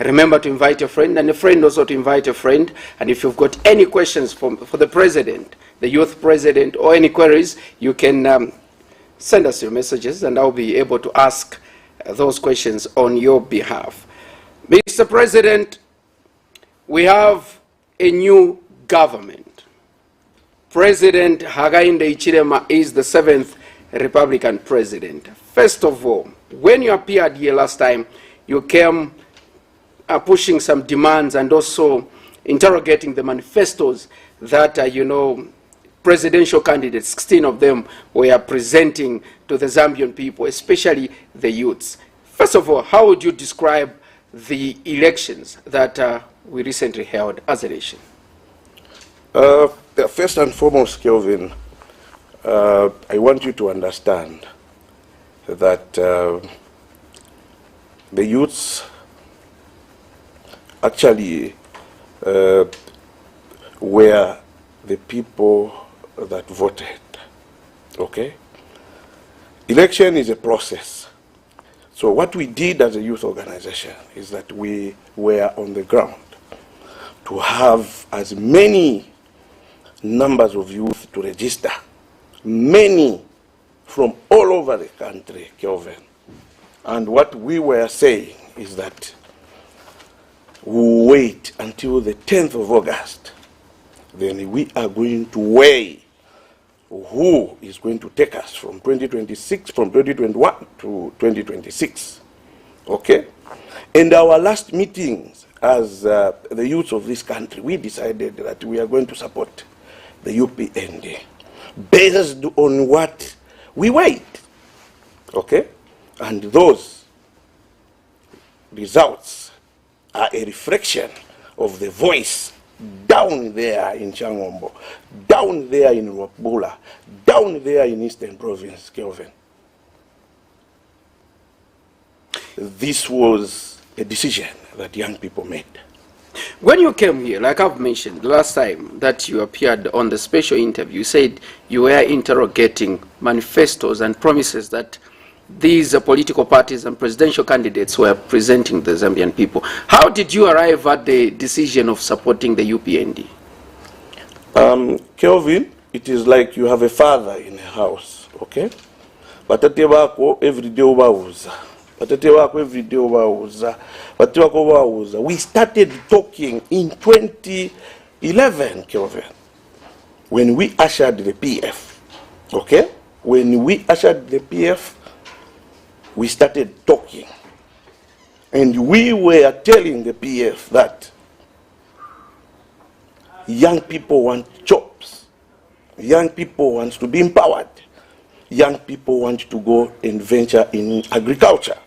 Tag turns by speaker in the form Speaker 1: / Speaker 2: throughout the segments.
Speaker 1: Remember to invite a friend, and a friend also to invite a friend. And if you've got any questions for the president, the youth president, or any queries, you can send us your messages, and I'll be able to ask those questions on your behalf. Mr. President, we have a new government. President Hakainde Hichilema is the 7th Republican president. First of all, when you appeared here last time, you came pushing some demands and also interrogating the manifestos that, presidential candidates, 16 of them, were presenting to the Zambian people, especially the youths. First of all, how would you describe the elections that we recently held as a nation?
Speaker 2: First and foremost, Kelvin, I want you to understand that the youths actually were the people that voted, okay? Election is a process. So what we did as a youth organization is that we were on the ground to have as many numbers of youth to register, many from all over the country, Kelvin. And what we were saying is that we'll wait until the 10th of August. Then we are going to weigh who is going to take us from 2026, from 2021 to 2026. Okay? In our last meetings as the youth of this country, we decided that we are going to support the UPND based on what we weighed. Okay? And those results are a reflection of the voice down there in Changombo, down there in Wapula, down there in Eastern Province, Kelvin. This was a decision that young people made.
Speaker 1: When you came here, like I've mentioned last time that you appeared on the special interview, you said you were interrogating manifestos and promises that these political parties and presidential candidates were presenting the Zambian people. How did you arrive at the decision of supporting the UPND?
Speaker 2: Kelvin, it is like you have a father in a house, okay? Batate bako every day ubauza. Batate bako every day ubauza. Batate bako ubauza. We started talking in 2011, Kelvin, when we ushered the PF, okay? When we ushered the PF, we started talking, and we were telling the PF that young people want jobs, young people want to be empowered, young people want to go and venture in agriculture.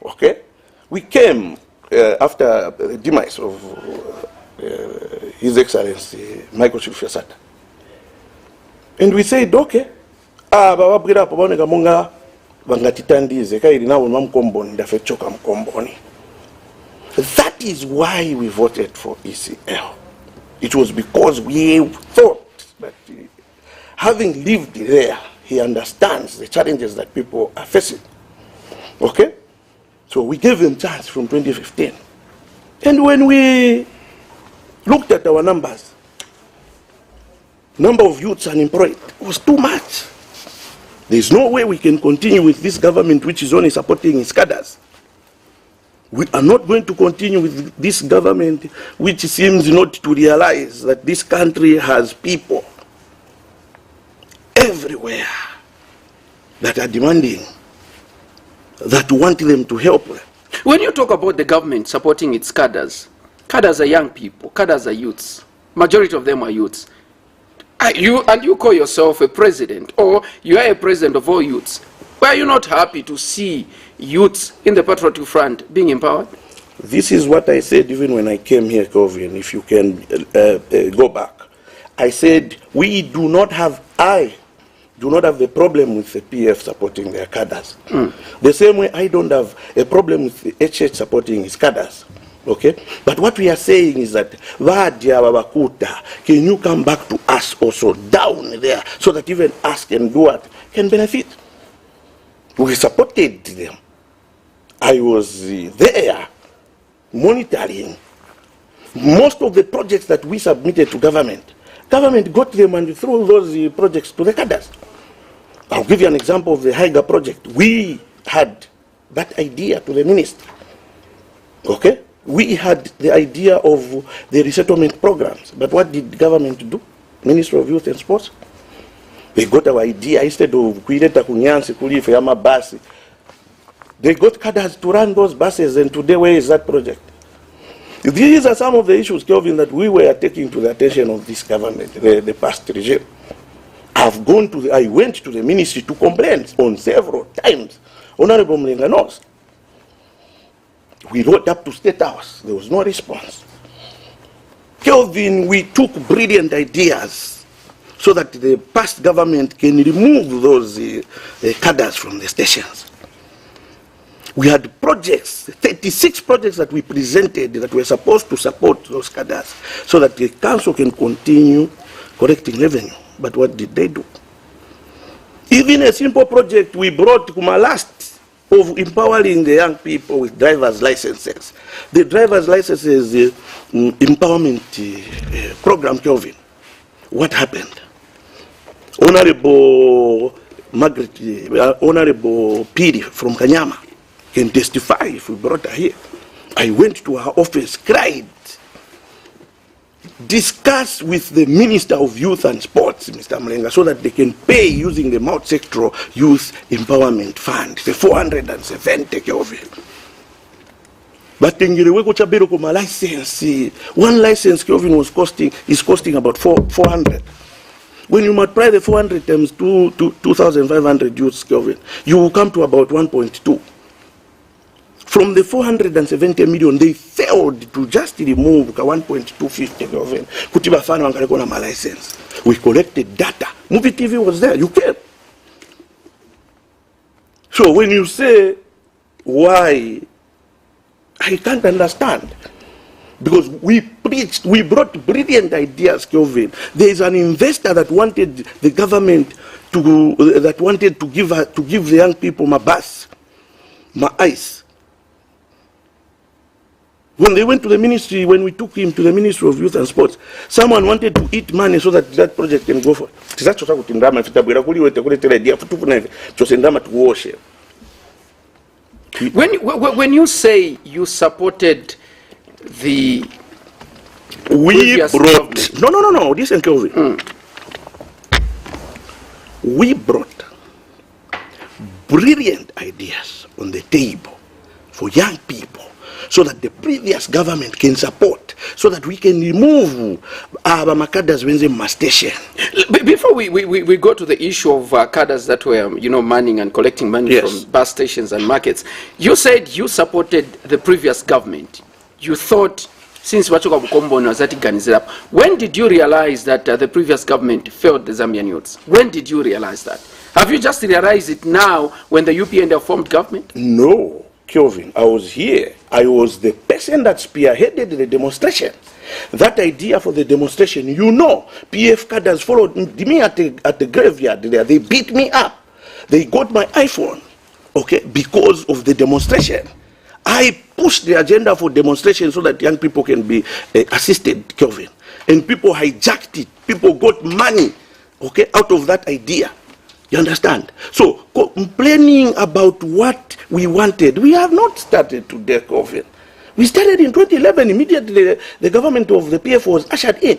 Speaker 2: Okay? We came after the demise of His Excellency Michael Chifesata, and we said, okay, that is why we voted for ECL. It was because we thought that having lived there, he understands the challenges that people are facing. Okay? So we gave him chance from 2015. And when we looked at our numbers, number of youths unemployed was too much. There's no way we can continue with this government which is only supporting its cadres. We are not going to continue with this government which seems not to realize that this country has people everywhere that are demanding, that want them to help them.
Speaker 1: When you talk about the government supporting its cadres, cadres are young people, cadres are youths. Majority of them are youths. You call yourself a president, or you are a president of all youths. Why are you not happy to see youths in the patriotic front being empowered?
Speaker 2: This is what I said even when I came here, Kelvin, if you can go back. I said, I do not have the problem with the PF supporting their cadres. The same way I don't have a problem with the HH supporting his cadres. Okay? But what we are saying is that, can you come back to us also down there so that even us can do what? Can benefit. We supported them. I was there monitoring. Most of the projects that we submitted to government got them and threw those projects to the cadres. I'll give you an example of the Haiga project. We had that idea to the minister. Okay? We had the idea of the resettlement programs. But what did the government do? Ministry of Youth and Sports? They got our idea instead of kuileta kunyansi kulife ama basi. They got cadres to run those buses, and today where is that project? These are some of the issues, Kelvin, that we were taking to the attention of this government, the past regime. I went to the ministry to complain on several times. Honorable Mlenga knows. We wrote up to State House. There was no response. Kelvin, we took brilliant ideas so that the past government can remove those cadres from the stations. We had projects, 36 projects that we presented that were supposed to support those cadres so that the council can continue collecting revenue. But what did they do? Even a simple project we brought to my last of empowering the young people with driver's licenses. The driver's licenses empowerment program, Kelvin. What happened? Honorable Honorable Piri from Kanyama can testify if we brought her here. I went to her office, cried, discussed with the Minister of Youth and Sports, Mr. Mlenga, so that they can pay using the multi-sectoral Youth Empowerment Fund, the 470 Kelvin. But my license, one license Kelvin is costing about 400. When you multiply the 400 times 2,500 youths, Kelvin, you will come to about 1.2. From the 470 million, they failed to just remove 1.250 Kelvin. Kutiba fano angaleko na my license. We collected data. Muvi TV was there. You came. So when you say why, I can't understand. Because we preached, we brought brilliant ideas, Kelvin. There is an investor that wanted the government to, to give the young people my bus, my ice. When they went to the ministry, when we took him to the Ministry of Youth and Sports, someone wanted to eat money so that that project can go for.
Speaker 1: When you say you supported the
Speaker 2: no, listen, Kelvin. We brought brilliant ideas on the table for young people so that the previous government can support, so that we can remove our cadres when they must station.
Speaker 1: Before we go to the issue of cadres that were, manning and collecting money from bus stations and markets, you said you supported the previous government. You thought, since Wachoka Bukombo was that organized up, when did you realize that the previous government failed the Zambian youths? When did you realize that? Have you just realized it now when the UPND formed government?
Speaker 2: No, Kelvin, I was here. I was the person that spearheaded the demonstration. That idea for the demonstration, PF cadres followed me at the graveyard there. They beat me up. They got my iPhone, okay, because of the demonstration. I pushed the agenda for demonstration so that young people can be assisted, Kelvin. And people hijacked it. People got money, okay, out of that idea. You understand? So, complaining about what we wanted, we have not started today, Kelvin. We started in 2011. Immediately, the government of the PF was ushered in.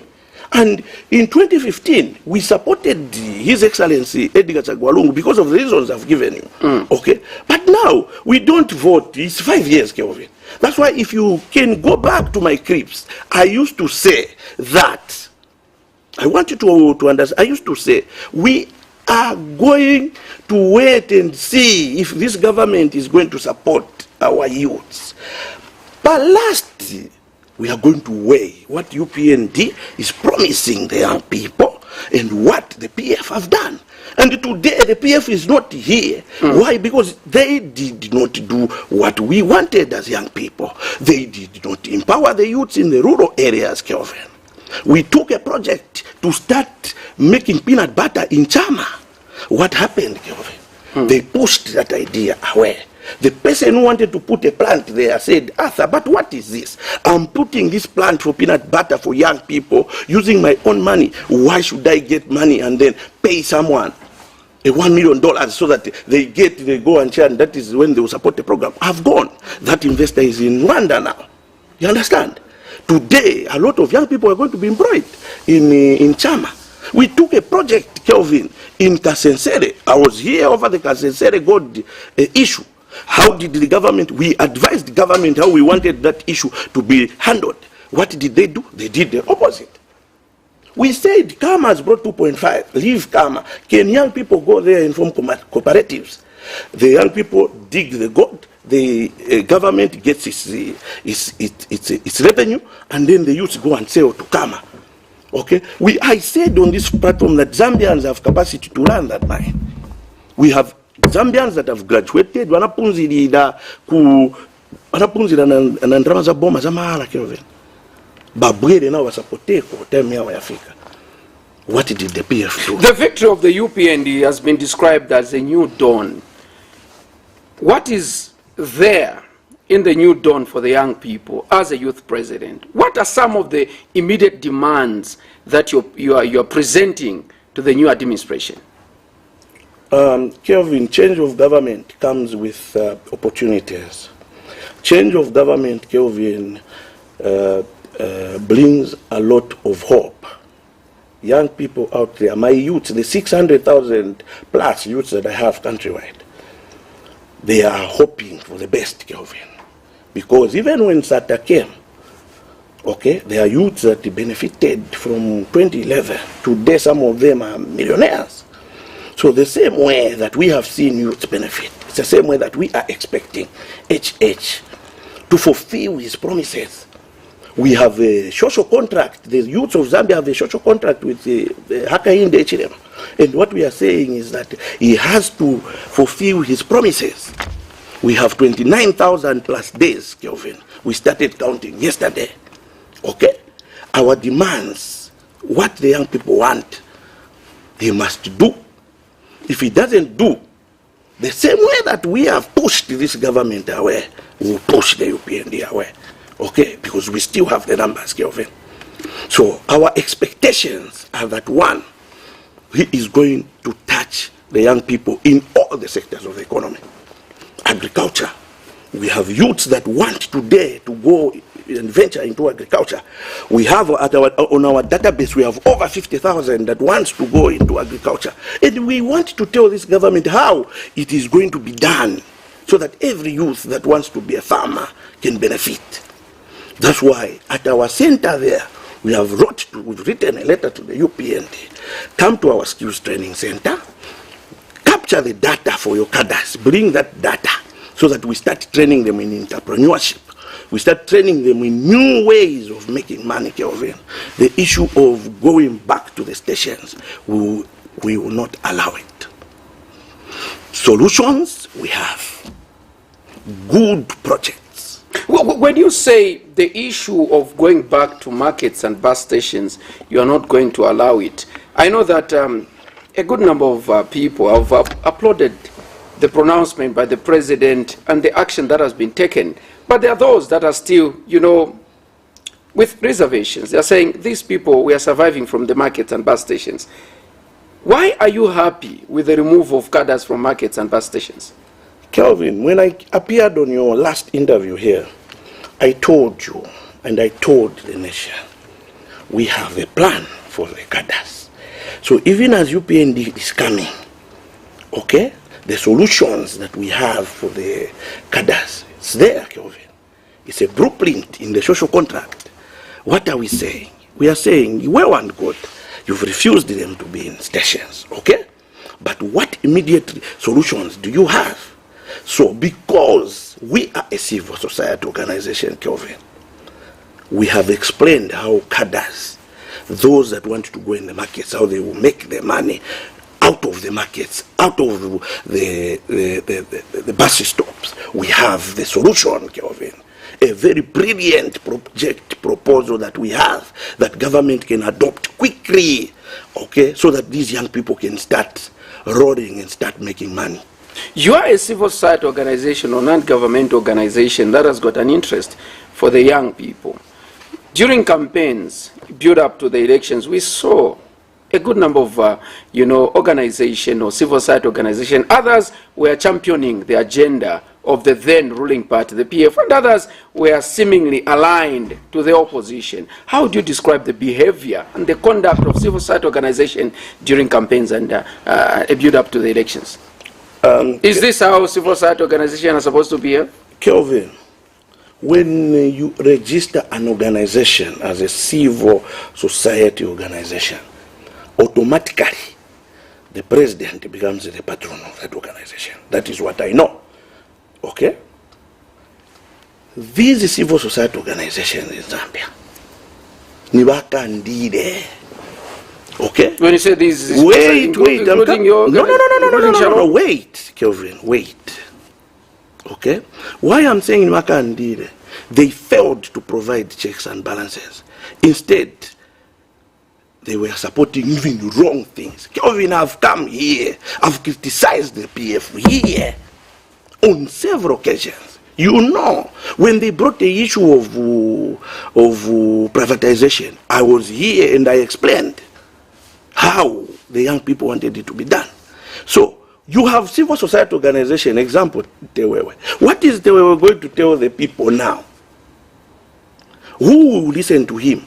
Speaker 2: And in 2015, we supported His Excellency Edgar Chagwalungu because of the reasons I've given you. Okay? But now, we don't vote. It's 5 years, Kelvin. That's why if you can go back to my clips, I used to say that, I want you to understand, I used to say, we are going to wait and see if this government is going to support our youths. But lastly, we are going to weigh what UPND is promising the young people and what the PF have done. And today the PF is not here. Why? Because they did not do what we wanted as young people. They did not empower the youths in the rural areas, Kelvin. We took a project to start making peanut butter in Chama. What happened, Kelvin? They pushed that idea away. The person who wanted to put a plant there said, Arthur, but what is this? I'm putting this plant for peanut butter for young people using my own money. Why should I get money and then pay someone $1 million so that they go and share, and that is when they will support the program? I've gone. That investor is in Rwanda now. You understand? Today, a lot of young people are going to be employed in Chama. We took a project, Kelvin, in Kasensere. I was here over the Kasensere gold issue. How did the government, we advised the government how we wanted that issue to be handled. What did they do? They did the opposite. We said, Kama has brought 2.5, leave Kama. Can young people go there and form cooperatives? The young people dig the gold, the government gets its revenue, and then the youth go and sell to Kama. Okay? I said on this platform that Zambians have capacity to run that mine. We have Zambians that have graduated, wanapunzira na ndrama za boma za mahala Kelvin. Babwele na wasapote kwa time yao yafika. What did the PF do?
Speaker 1: The victory of the UPND has been described as a new dawn. What is there in the new dawn for the young people as a youth president? What are some of the immediate demands that you're presenting to the new administration?
Speaker 2: Kelvin, change of government comes with opportunities. Change of government, Kelvin, brings a lot of hope. Young people out there, my youth, the 600,000 plus youths that I have countrywide, they are hoping for the best, Kelvin. Because even when SATA came, okay, there are youths that benefited from 2011. Today, some of them are millionaires. So the same way that we have seen youths benefit, it's the same way that we are expecting HH to fulfill his promises. We have a social contract. The youths of Zambia have a social contract with the Hakainde HRM. And what we are saying is that he has to fulfill his promises. We have 29,000 plus days, Kelvin. We started counting yesterday. Okay? Our demands, what the young people want, he must do. If he doesn't do, the same way that we have pushed this government away, we will push the UPND away. Okay? Because we still have the numbers, Kelvin. So our expectations are that, one, he is going to touch the young people in all the sectors of the economy. Agriculture. We have youths that want today to go and venture into agriculture. We have on our database, we have over 50,000 that wants to go into agriculture. And we want to tell this government how it is going to be done so that every youth that wants to be a farmer can benefit. That's why at our center there, we've written a letter to the UPND. Come to our skills training center, capture the data for your cadres, bring that data so that we start training them in entrepreneurship. We start training them in new ways of making money, Kelvin. The issue of going back to the stations, we will not allow it. Solutions, we have. Good projects.
Speaker 1: When you say the issue of going back to markets and bus stations, you are not going to allow it, I know that a good number of people have applauded the pronouncement by the president and the action that has been taken. But there are those that are still, with reservations. They are saying, these people, we are surviving from the markets and bus stations. Why are you happy with the removal of cadres from markets and bus stations?
Speaker 2: Kelvin, when I appeared on your last interview here, I told you and I told the nation, we have a plan for the cadres. So even as UPND is coming, okay, the solutions that we have for the cadres, it's there, Kelvin. It's a blueprint in the social contract. What are we saying? We are saying, well and good, you've refused them to be in stations, okay? But what immediate solutions do you have? So because we are a civil society organization, Kelvin, we have explained how cadres, those that want to go in the markets, how they will make their money out of the markets, out of the bus stops. We have the solution, Kelvin. A very brilliant project proposal that we have that government can adopt quickly, okay, so that these young people can start rolling and start making money.
Speaker 1: You are a civil society organization or non-government organization that has got an interest for the young people. During campaigns, build up to the elections, we saw a good number of, organization or civil society organization. Others were championing the agenda of the then ruling party, the PF, and others were seemingly aligned to the opposition. How do you describe the behavior and the conduct of civil society organization during campaigns and a build up to the elections? Is this how civil society organizations are supposed to behave?
Speaker 2: Kelvin, when you register an organization as a civil society organization, automatically the president becomes the patron of that organization. That is what I know. Okay? These civil society organizations in Zambia, Niwakandide. Okay?
Speaker 1: When you say these,
Speaker 2: wait,
Speaker 1: no,
Speaker 2: wait, Kelvin, wait. Okay? Why I'm saying Niwakandide? They failed to provide checks and balances. Instead, they were supporting even wrong things. Kelvin, I've come here, I've criticized the PF here on several occasions. You know, when they brought the issue of privatization, I was here and I explained how the young people wanted it to be done. So, you have civil society organization, example, Tewewe. What is Tewewe going to tell the people now? Who will listen to him?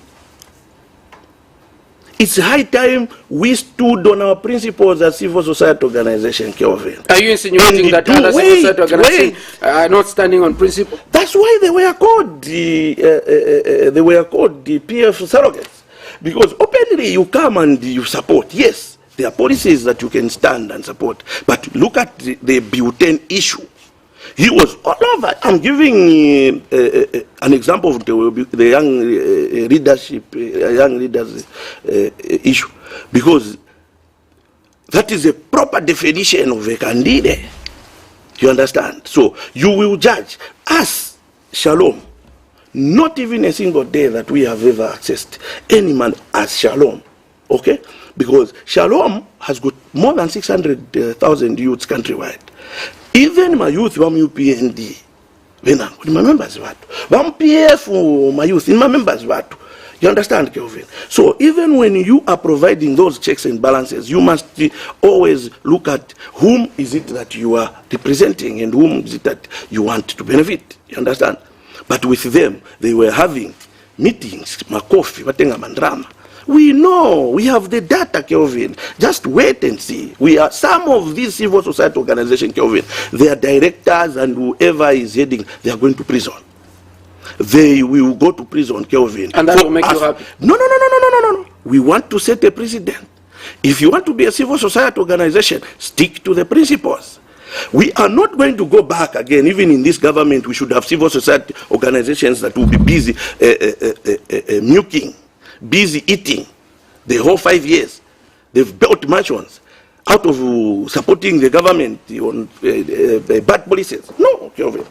Speaker 2: It's high time we stood on our principles as civil society organization, Kelvin.
Speaker 1: Are you insinuating that other civil society organizations are not standing on principle?
Speaker 2: That's why they were called the PF surrogates. Because openly you come and you support. Yes, there are policies that you can stand and support. But look at the butane issue. He was all over. I'm giving an example of the young leaders issue, because that is a proper definition of a candidate. You understand? So you will judge us, Shalom. Not even a single day that we have ever accessed any man as Shalom. Okay? Because Shalom has got more than 600,000 youths countrywide. Even my youth from UPND, my members one PF, my youth in my members. You understand, Kelvin? So even when you are providing those checks and balances, you must always look at whom is it that you are representing and whom is it that you want to benefit. You understand? But with them, they were having meetings, makofi, watenga mandrama. We know, we have the data, Kelvin. Just wait and see. We are some of these civil society organizations, Kelvin, their directors and whoever is heading, they are going to prison. They will go to prison, Kelvin.
Speaker 1: And that will make you happy?
Speaker 2: No. We want to set a precedent. If you want to be a civil society organization, stick to the principles. We are not going to go back again. Even in this government, we should have civil society organizations that will be busy milking, busy eating the whole 5 years. They've built mansions out of supporting the government on bad policies. No, Kelvin.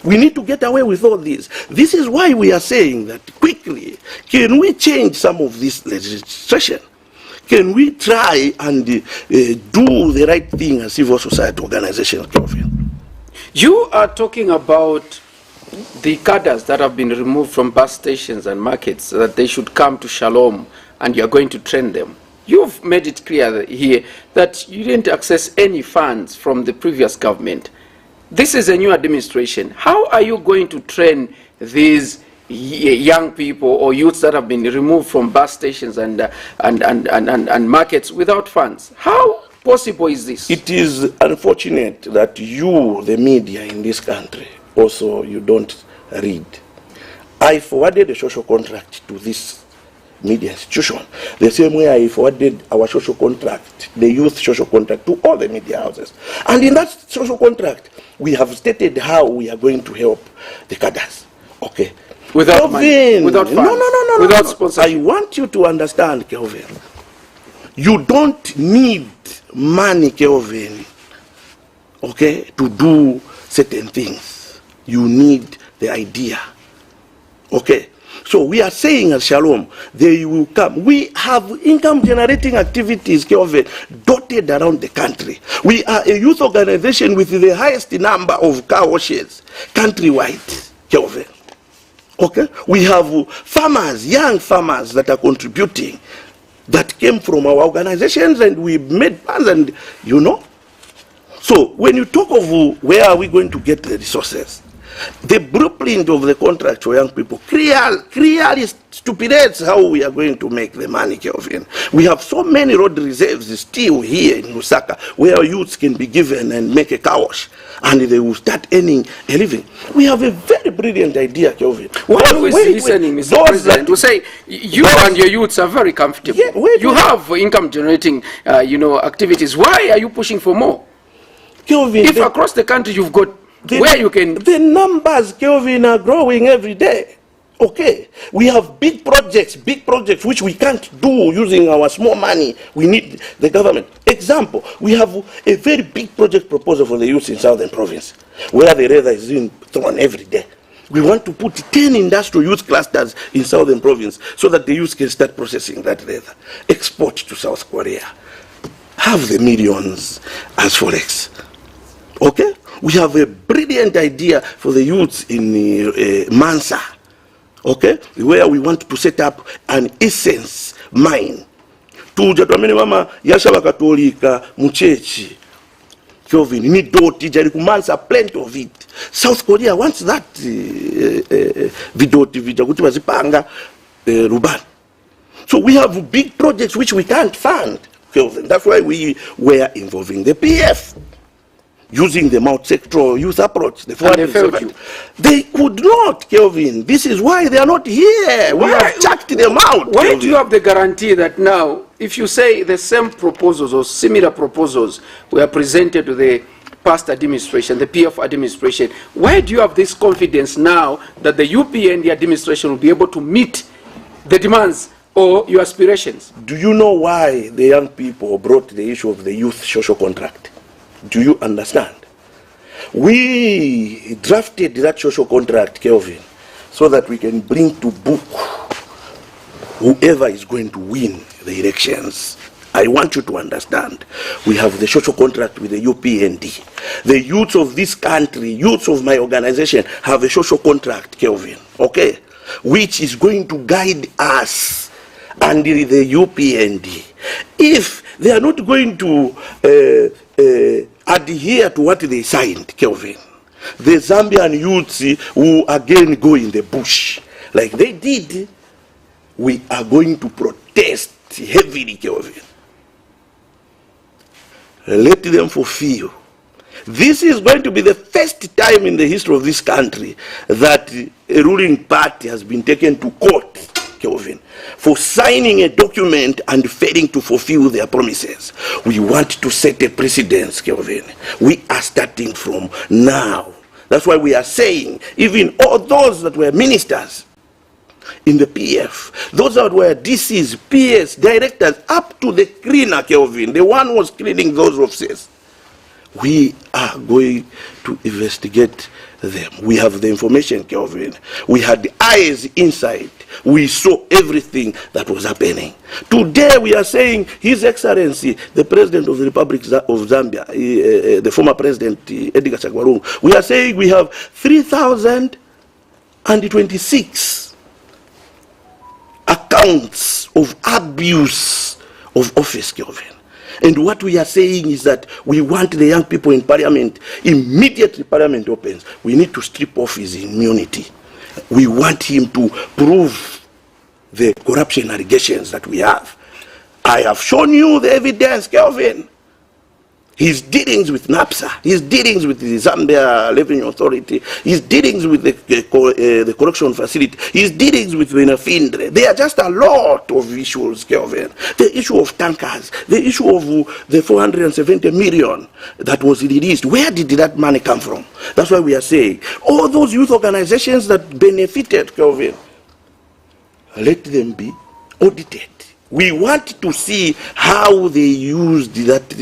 Speaker 2: We need to get away with all this. This is why we are saying that quickly, can we change some of this legislation? Can we try and do the right thing as civil society organization, Kelvin?
Speaker 1: You are talking about the cadres that have been removed from bus stations and markets, that they should come to Shalom and you are going to train them. You've made it clear here that you didn't access any funds from the previous government. This is a new administration. How are you going to train these young people or youths that have been removed from bus stations and markets without funds? How possible is this?
Speaker 2: It is unfortunate that you, the media in this country, also you don't read. I forwarded a social contract to this media institution, the same way I forwarded our social contract, the youth social contract, to all the media houses. And in that social contract, we have stated how we are going to help the cadres. Okay.
Speaker 1: Without
Speaker 2: Kelvin,
Speaker 1: money, without funds,
Speaker 2: no,
Speaker 1: without sponsorship.
Speaker 2: I want you to understand, Kelvin. You don't need money, Kelvin, okay, to do certain things. You need the idea. Okay. So we are saying at Shalom, they will come. We have income generating activities, Kelvin, dotted around the country. We are a youth organization with the highest number of car washes countrywide, Kelvin. Okay? We have farmers, young farmers that are contributing, that came from our organizations, and we made plans, and you know. So when you talk of where are we going to get the resources, the blueprint of the contract for young people clearly stipulates how we are going to make the money, Kelvin. We have so many road reserves still here in Lusaka where youths can be given and make a car wash, and they will start earning a living. We have a very brilliant idea, Kelvin.
Speaker 1: We're always listening, Mr. President, to say you and your youths are very comfortable.
Speaker 2: Yeah,
Speaker 1: you have income generating activities. Why are you pushing for more?
Speaker 2: Kelvin,
Speaker 1: if across the country you've got where you can...
Speaker 2: The numbers, Kelvin, are growing every day. Okay. We have big projects which we can't do using our small money. We need the government. Example, we have a very big project proposal for the youth in Southern Province, where the leather is being thrown every day. We want to put 10 industrial youth clusters in Southern Province so that the youth can start processing that leather, export to South Korea, have the millions as forex. Okay? We have a brilliant idea for the youths in Mansa, okay, where we want to set up an essence mine. Tuja tuamene mama yasha wakatolika muchechi Kelvin ni doti jari kumansa, plenty of it. South Korea wants that vidoti vija kuti vazipanga ruban. So we have big projects which we can't fund, Kelvin. That's why we were involving the PF. Using the multi-sectoral youth approach, they could not, Kelvin. This is why they are not here. We have chucked them out.
Speaker 1: Why do you have the guarantee that now, if you say the same proposals or similar proposals were presented to the past administration, the PF administration, why do you have this confidence now that the UPND administration will be able to meet the demands or your aspirations?
Speaker 2: Do you know why the young people brought the issue of the youth social contract? Do you understand? We drafted that social contract, Kelvin, so that we can bring to book whoever is going to win the elections. I want you to understand. We have the social contract with the UPND. The youths of this country, youths of my organization, have a social contract, Kelvin, okay, which is going to guide us under the UPND. If they are not going to adhere to what they signed, Kelvin, the Zambian youths who again go in the bush like they did, we are going to protest heavily, Kelvin. Let them fulfill. This is going to be the first time in the history of this country that a ruling party has been taken to court, Kelvin, for signing a document and failing to fulfill their promises. We want to set a precedence, Kelvin. We are starting from now. That's why we are saying, even all those that were ministers in the PF, those that were DCs, PS, directors, up to the cleaner, Kelvin, the one who was cleaning those offices, we are going to investigate them. We have the information, Kelvin. We had the eyes inside. We saw everything that was happening. Today we are saying His Excellency, the President of the Republic of Zambia, the former President Edgar Chagwarungu, we are saying we have 3,026 accounts of abuse of office, Kelvin. And what we are saying is that we want the young people in Parliament, immediately Parliament opens, we need to strip off his immunity. We want him to prove the corruption allegations that we have. I have shown you the evidence, Kelvin. His dealings with NAPSA, his dealings with the Zambia Revenue Authority, his dealings with the correction facility, his dealings with Benafindre. There are just a lot of issues, Kelvin. The issue of tankers, the issue of the 470 million that was released. Where did that money come from? That's why we are saying all those youth organizations that benefited, Kelvin, let them be audited. We want to see how they used that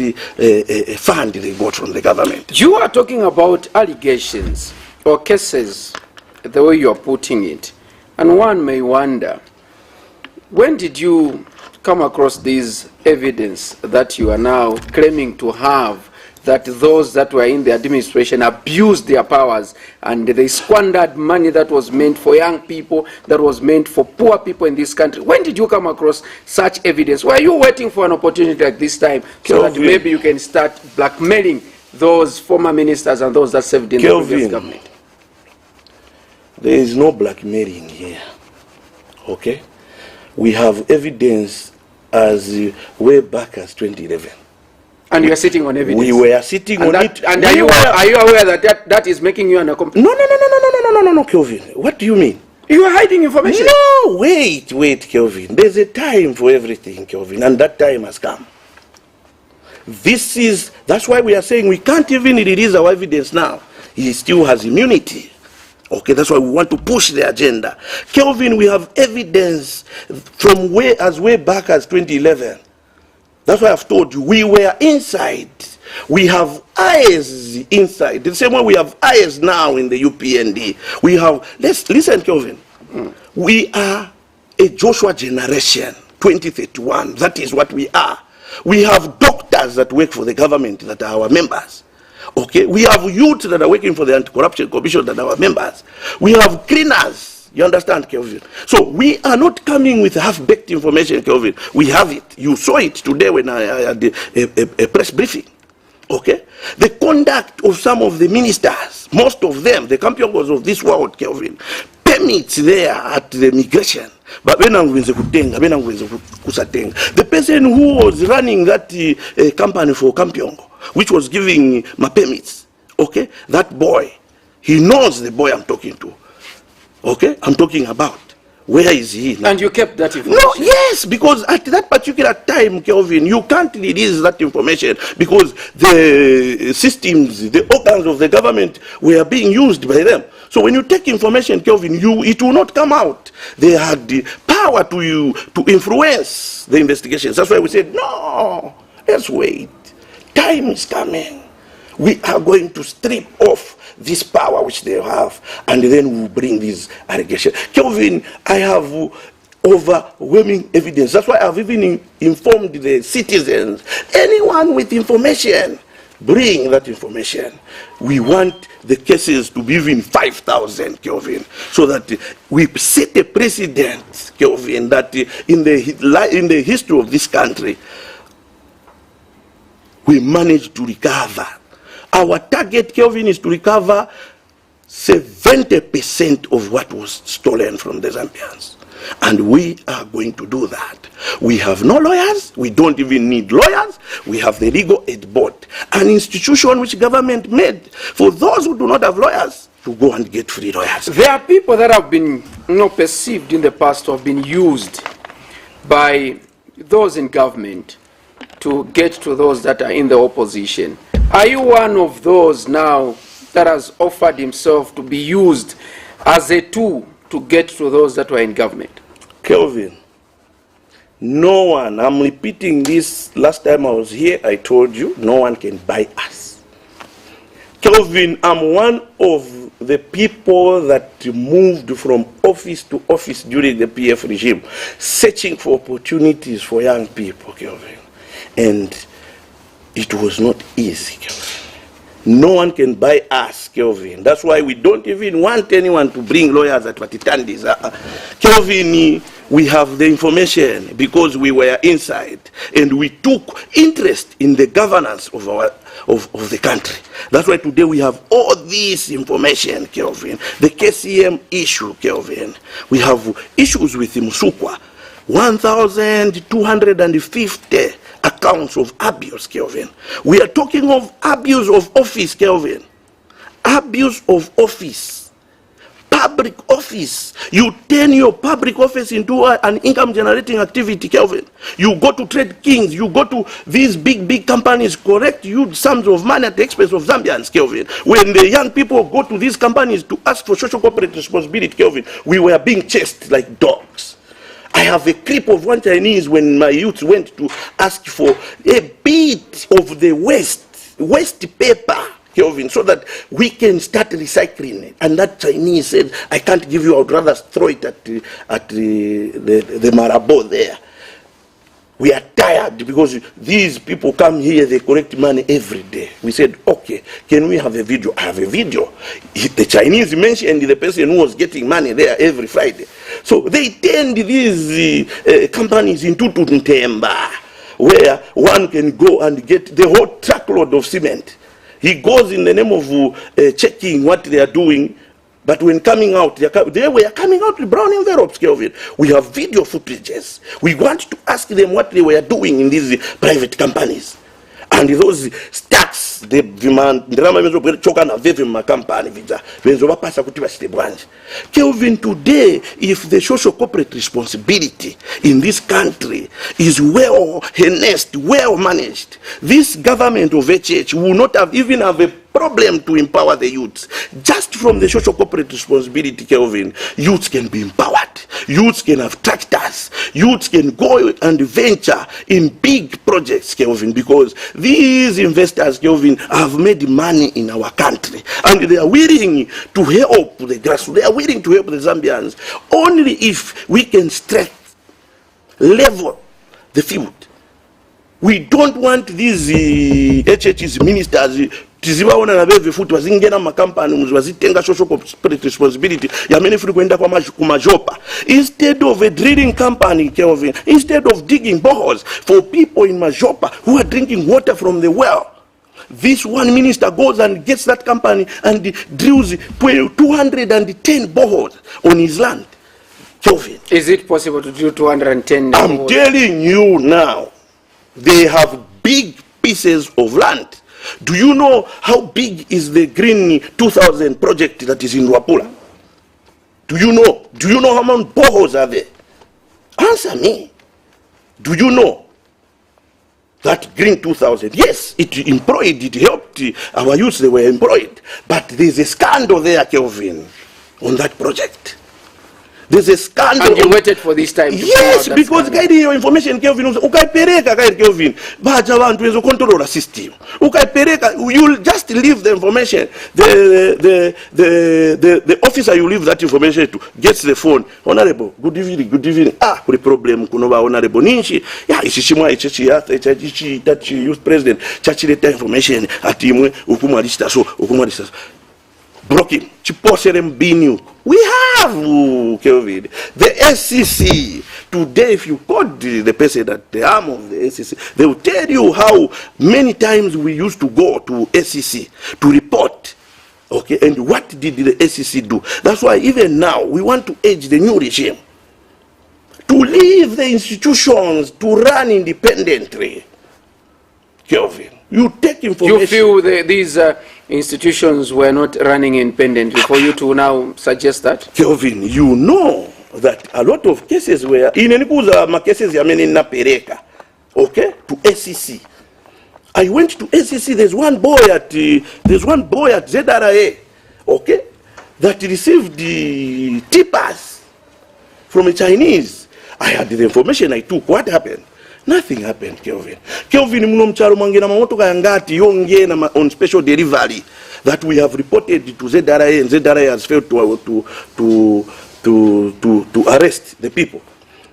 Speaker 2: fund they got from the government.
Speaker 1: You are talking about allegations or cases, the way you are putting it. And one may wonder, when did you come across this evidence that you are now claiming to have, that those that were in the administration abused their powers and they squandered money that was meant for young people, that was meant for poor people in this country? When did you come across such evidence? Were you waiting for an opportunity like this time so that maybe you can start blackmailing those former ministers and those that served in the previous government?
Speaker 2: There is no blackmailing here, okay? We have evidence as way back as 2011.
Speaker 1: And you are sitting on evidence?
Speaker 2: We were sitting on it.
Speaker 1: And are you aware that that is making you an accomplice?
Speaker 2: No, Kelvin. What do you mean?
Speaker 1: You are hiding information.
Speaker 2: No, wait, Kelvin. There's a time for everything, Kelvin, and that time has come. That's why we are saying we can't even release our evidence now. He still has immunity. Okay, that's why we want to push the agenda. Kelvin, we have evidence from way back as 2011. That's why I've told you, we were inside. We have eyes inside. The same way we have eyes now in the UPND. We have, listen, Kelvin. We are a Joshua generation, 2031. That is what we are. We have doctors that work for the government that are our members. Okay, we have youth that are working for the Anti-Corruption Commission that are our members. We have cleaners. You understand, Kelvin? So we are not coming with half-baked information, Kelvin. We have it. You saw it today when I had a press briefing. Okay? The conduct of some of the ministers, most of them, the champions of this world, Kelvin, permits there at the migration. But the person who was running that company for Kampyongo, which was giving my permits, okay, that boy, he knows the boy I'm talking to. Okay, I'm talking about. Where is he now? And
Speaker 1: you kept that information?
Speaker 2: No, yes, because at that particular time, Kelvin, you can't release that information because the systems, the organs of the government were being used by them. So when you take information, Kelvin, it will not come out. They had the power to influence the investigations. That's why we said, no, let's wait. Time is coming. We are going to strip off this power which they have, and then we'll bring these allegations. Kelvin, I have overwhelming evidence. That's why I've even informed the citizens. Anyone with information, bring that information. We want the cases to be even 5,000, Kelvin, so that we set a precedent, Kelvin, that in the history of this country, we managed to recover. Our target, Kelvin, is to recover 70% of what was stolen from the Zambians. And we are going to do that. We have no lawyers. We don't even need lawyers. We have the Legal Aid Board, an institution which government made for those who do not have lawyers to go and get free lawyers.
Speaker 1: There are people that have been perceived in the past to have been used by those in government to get to those that are in the opposition. Are you one of those now that has offered himself to be used as a tool to get to those that were in government?
Speaker 2: Kelvin, no one, I'm repeating this, last time I was here, I told you, no one can buy us. Kelvin, I'm one of the people that moved from office to office during the PF regime, searching for opportunities for young people, Kelvin. And it was not easy, Kelvin. No one can buy us, Kelvin. That's why we don't even want anyone to bring lawyers at Watitandis. Kelvin, we have the information because we were inside and we took interest in the governance of the country. That's why today we have all this information, Kelvin. The KCM issue, Kelvin. We have issues with Musukwa. 1,250 accounts of abuse, Kelvin. We are talking of abuse of office, Kelvin. Abuse of office. Public office. You turn your public office into an income generating activity, Kelvin. You go to Trade Kings, you go to these big companies, collect huge sums of money at the expense of Zambians, Kelvin. When the young people go to these companies to ask for social corporate responsibility, Kelvin, we were being chased like dogs. I have a clip of one Chinese when my youth went to ask for a bit of the waste paper, Kelvin, so that we can start recycling it. And that Chinese said, I can't give you, I would rather throw it at the Marabo there. We are tired because these people come here, they collect money every day. We said, okay, can we have a video? I have a video. The Chinese mentioned the person who was getting money there every Friday. So they turned these companies into Tuntemba, where one can go and get the whole truckload of cement. He goes in the name of checking what they are doing. But when coming out, they were coming out with brown envelopes, Kelvin. We have video footages. We want to ask them what they were doing in these private companies. And those stacks, the demand, Kelvin, today, if the social corporate responsibility in this country is well harnessed, well managed, this government of HH will not have even have a problem to empower the youths. Just from the social corporate responsibility, Kelvin, youths can be empowered. Youths can have tractors. Youths can go and venture in big projects, Kelvin, because these investors, Kelvin, have made money in our country. And they are willing to help the grassroots. They are willing to help the Zambians. Only if we can level the field. We don't want these HH's ministers tizibaona na beve futi wazingena makampani wazitenga social corporate responsibility ya many futi kwenda kwa kumajopa. Instead of a drilling company, Kelvin, instead of digging boreholes for people in Majopa who are drinking water from the well, this one minister goes and gets that company and drills 210 boreholes on his land. Kelvin,
Speaker 1: is it possible to do 210?
Speaker 2: I'm telling you now, they have big pieces of land. Do you know how big is the Green 2000 project that is in Ruapula? Do you know? Do you know how many boreholes are there? Answer me. Do you know that Green 2000? Yes, it helped our youth, they were employed. But there's a scandal there, Kelvin, on that project. There's a scandal.
Speaker 1: And you waited for this time to
Speaker 2: yes, because guiding your information, Kelvin, ukaipereka Kelvin, baja abantu wezo control system. Ukaipereka, you'll just leave the information. The officer you leave that information to gets the phone. Honorable, good evening, good evening. Ah, kuri problem kunoba honorable ninchi. Ya ishishimwa ichichi that youth president chachileta information atimwe ukumwalista so ukumwalista. Blocking. We have, Kelvin, the SCC. Today, if you called the person at the arm of the SCC, they will tell you how many times we used to go to SCC to report. Okay, and what did the SCC do? That's why even now, we want to urge the new regime to leave the institutions to run independently. Kelvin, you take information.
Speaker 1: You feel these institutions were not running independently for you to now suggest that?
Speaker 2: Kelvin, you know that a lot of cases were in any cases na pereka, okay, to SCC. I went to SCC. There's one boy at ZRA, okay, that received the tippers from a Chinese. I had the information. I took. What happened? Nothing happened, Kelvin. Kelvin, mcharo mangena mamotoka yangati yonge na on special delivery that we have reported to ZRA, and ZRA has failed to arrest the people.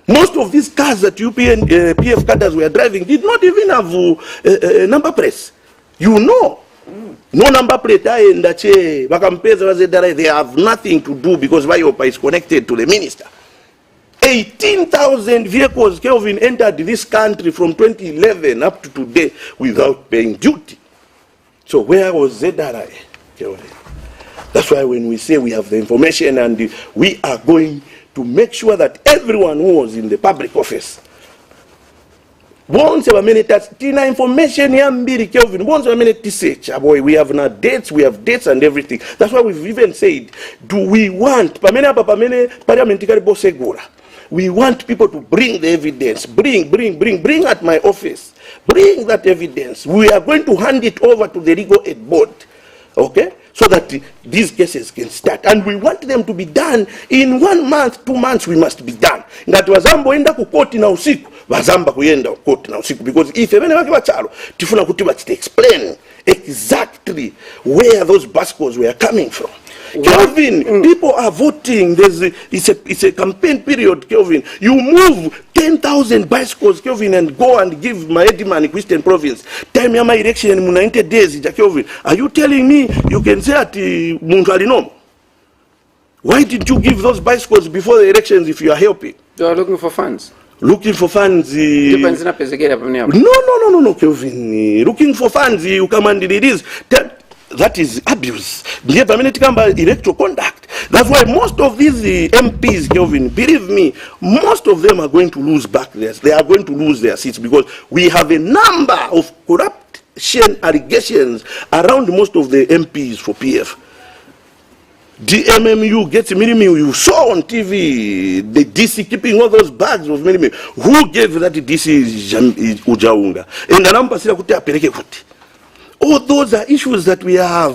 Speaker 2: Most of these cars that UPND PF cadres were driving did not even have a number plate. You know, no number plate. They have nothing to do because Vayopa is connected to the minister. 18,000 vehicles, Kelvin, entered this country from 2011 up to today without paying duty. So where was ZRA, Kelvin? That's why when we say we have the information and we are going to make sure that everyone who was in the public office, once a minute, tina information yambiri, Kelvin, once a minute, we have now dates, we have dates and everything. That's why we've even said, do we want, we want people to bring the evidence, bring at my office, bring that evidence. We are going to hand it over to the legal aid board, okay, so that these cases can start. And we want them to be done in 1 month, 2 months. We must be done. That wazambo enda kukoti na usiku, wazamba kuyenda kukoti na usiku, because if evene wake wachalo, tifuna kuti explain exactly where those bicycles were coming from. Kelvin, people are voting. It's a campaign period, Kelvin. You move 10,000 bicycles, Kelvin, and go and give my Edman Christian province. Time my election in 90 days, Kelvin. Are you telling me you can say at Muntalinom? Why did you give those bicycles before the elections if you are helping?
Speaker 1: They are looking for funds.
Speaker 2: Looking for funds. No, Kelvin. Looking for funds, you come and it is. That is abuse. Electoral conduct. That's why most of these MPs, Kelvin, believe me, most of them are going to lose back theirs. They are going to lose their seats because we have a number of corruption allegations around most of the MPs for PF. The MMU gets minimum. You saw on TV the DC keeping all those bags of minimum. Who gave that DC Ujaunga? And the number kuti. All those are issues that we have,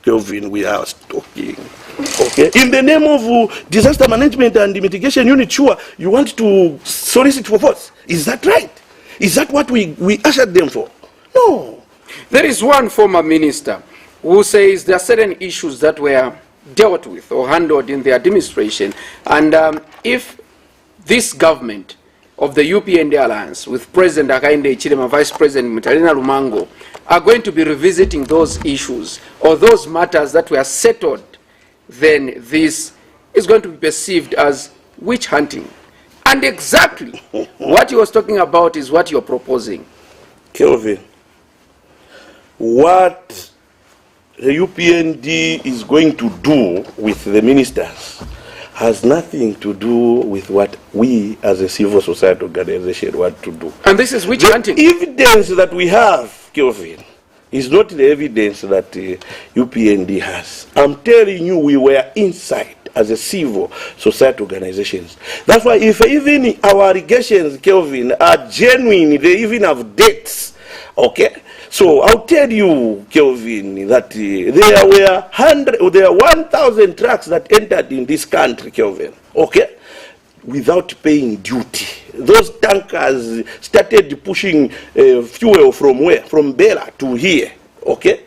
Speaker 2: Kelvin, we are talking. Okay. In the name of disaster management and the mitigation unit, sure, you want to solicit for votes. Is that right? Is that what we ushered them for? No.
Speaker 1: There is one former minister who says there are certain issues that were dealt with or handled in the administration, and if this government of the UPND alliance with President Hakainde Hichilema, Vice President Mutalina Lumango are going to be revisiting those issues or those matters that were settled, then this is going to be perceived as witch hunting. And exactly what he was talking about is what you're proposing.
Speaker 2: Kelvin, what the UPND is going to do with the ministers has nothing to do with what we as a civil society organization want to do.
Speaker 1: And this is witch hunting.
Speaker 2: The evidence that we have, Kelvin, is not the evidence that UPND has. I'm telling you, we were inside as a civil society organizations. That's why if even our allegations, Kelvin, are genuine, they even have dates, okay? So I'll tell you, Kelvin, that there were 1,000 trucks that entered in this country, Kelvin, okay, without paying duty. Those tankers started pushing fuel from where? From Bela to here, okay?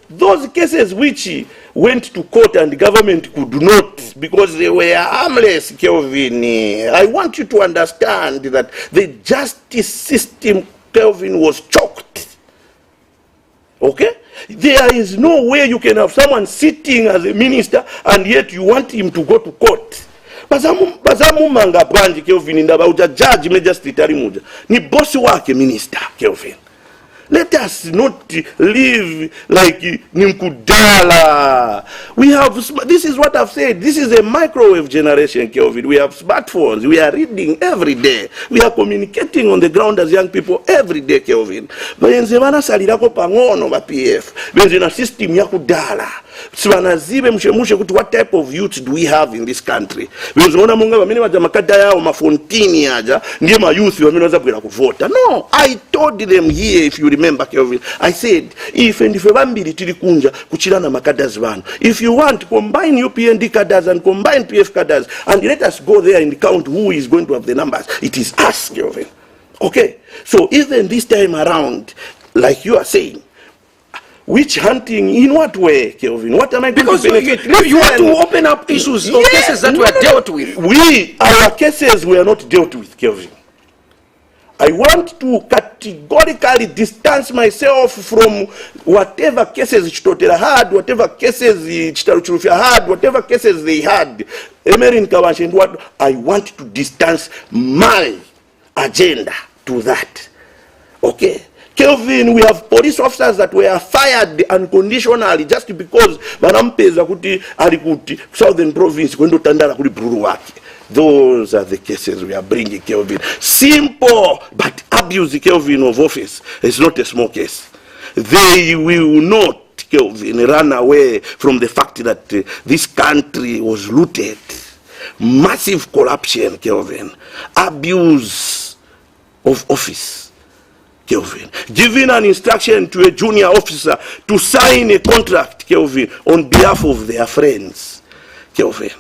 Speaker 2: Those cases which went to court and the government could not because they were harmless, Kelvin. I want you to understand that the justice system, Kelvin, was choked. Okay? There is no way you can have someone sitting as a minister and yet you want him to go to court. Bazamumanga branji Kelvin ndaba uja judge majesty muja. Ni boss wake minister Kelvin. Let us not live like Nimkudala. We have, this is what I've said, this is a microwave generation, Kelvin. We have smartphones, we are reading every day. We are communicating on the ground as young people every day, Kelvin. Benzevana salirako pangono ba PF. Benzena system ya kudala. Sibanazibe mshemushe kuti what type of youth do we have in this country? Benzona munga bamene baja makada yao mafontini aja, ndiye ma youth bamene bazabwera kuvota. No, I told them here, if you remember, Kelvin, I said, if bambiri tiri kunja kuchilana makadaz vanu. If you want, combine UPND cadres and combine PF cadres, and let us go there and count who is going to have the numbers. It is us, Kelvin. Okay? So even this time around, like you are saying, witch hunting in what way, Kelvin? What am I going
Speaker 1: to say? Because you want to open up issues or cases that were dealt with.
Speaker 2: Our cases were not dealt with, Kelvin. I want to categorically distance myself from whatever cases Chitotela had, whatever cases Chitaruchurufia had, whatever cases they had. Emerin Kawashi, what I want to distance my agenda to that. Okay? Kelvin, we have police officers that were fired unconditionally just because banampeza kuti alikuti southern province kwendo tandara kuli bruru wake. Those are the cases we are bringing, Kelvin. Simple, but abuse, Kelvin, of office is not a small case. They will not, Kelvin, run away from the fact that this country was looted. Massive corruption, Kelvin. Abuse of office, Kelvin. Giving an instruction to a junior officer to sign a contract, Kelvin, on behalf of their friends, Kelvin.